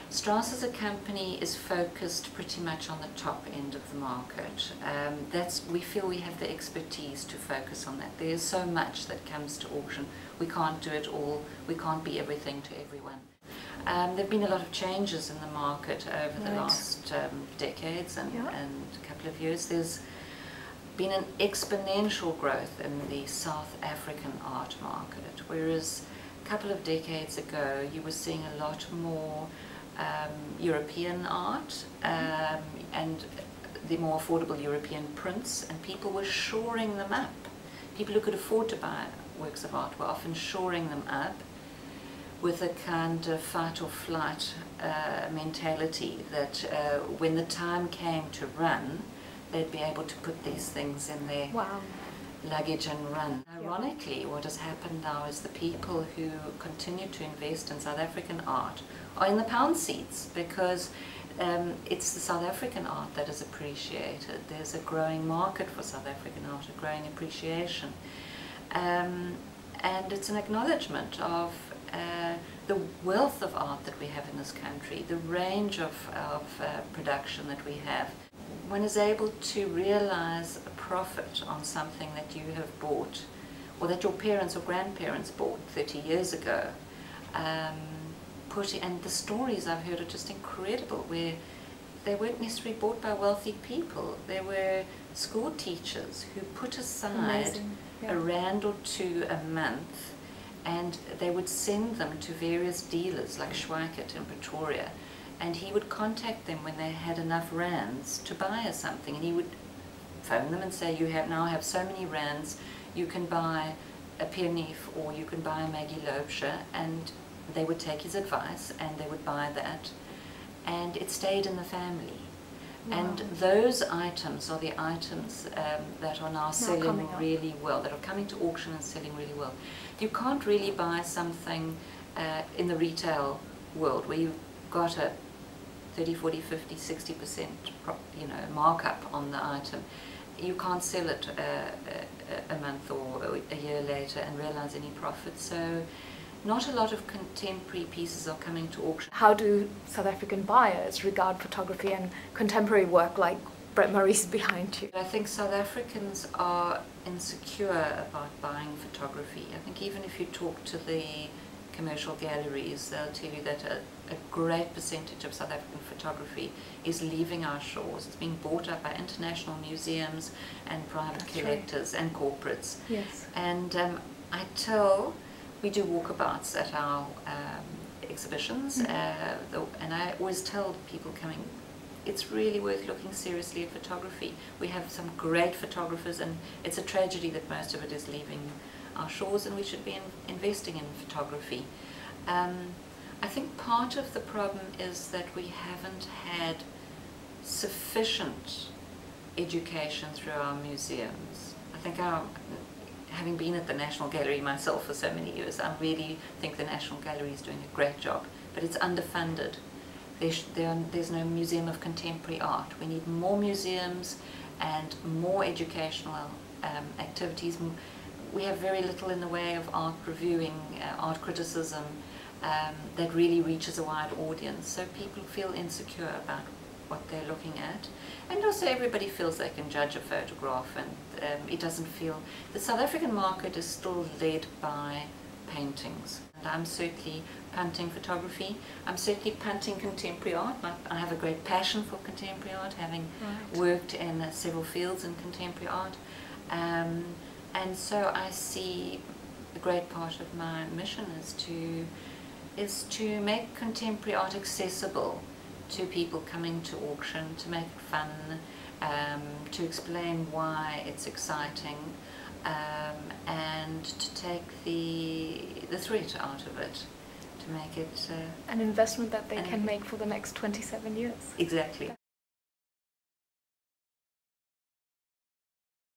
Strauss as a company is focused pretty much on the top end of the market. We feel we have the expertise to focus on that. There's so much that comes to auction. We can't do it all. We can't be everything to everyone. There have been a lot of changes in the market over the last decades and a couple of years. There's been an exponential growth in the South African art market, whereas a couple of decades ago you were seeing a lot more European art and the more affordable European prints, and people were shoring them up. People who could afford to buy works of art were often shoring them up with a kind of fight or flight mentality that when the time came to run, they'd be able to put these things in their luggage and run. Ironically, what has happened now is the people who continue to invest in South African art are in the pound seats, because it's the South African art that is appreciated. There's a growing market for South African art, a growing appreciation. And it's an acknowledgement of the wealth of art that we have in this country, the range of production that we have. One is able to realize a profit on something that you have bought, or that your parents or grandparents bought 30 years ago. And the stories I've heard are just incredible, where they weren't necessarily bought by wealthy people. There were school teachers who put aside a rand or two a month, and they would send them to various dealers like Schweikert in Pretoria, and he would contact them when they had enough rands to buy something, and he would phone them and say, you now have so many rands, you can buy a Pierneef or you can buy a Maggie Loubser, and they would take his advice and they would buy that, and it stayed in the family. And those items are the items that are now selling really well, that are coming to auction and selling really well. You can't really buy something in the retail world where you've got a 30, 40, 50, 60% markup on the item. You can't sell it a month or a year later and realize any profit. So not a lot of contemporary pieces are coming to auction. How do South African buyers regard photography and contemporary work like Brett Murray's behind you? I think South Africans are insecure about buying photography. I think even if you talk to the commercial galleries, they'll tell you that a great percentage of South African photography is leaving our shores. It's being bought up by international museums and private collectors and corporates. Yes. And we do walkabouts at our exhibitions, and I always tell people coming, it's really worth looking seriously at photography. We have some great photographers, and it's a tragedy that most of it is leaving our shores, and we should be investing in photography. I think part of the problem is that we haven't had sufficient education through our museums. I think having been at the National Gallery myself for so many years, I really think the National Gallery is doing a great job, but it's underfunded. There's no museum of contemporary art. We need more museums and more educational activities. We have very little in the way of art reviewing, art criticism that really reaches a wide audience, so people feel insecure about what they're looking at. And also everybody feels they can judge a photograph, and it doesn't feel... The South African market is still led by paintings. And I'm certainly punting photography. I'm certainly punting contemporary art. I have a great passion for contemporary art, having worked in several fields in contemporary art. And so I see a great part of my mission is to make contemporary art accessible to people coming to auction, to make it fun, to explain why it's exciting, and to take the threat out of it, to make it... an investment that they can make for the next 27 years. Exactly.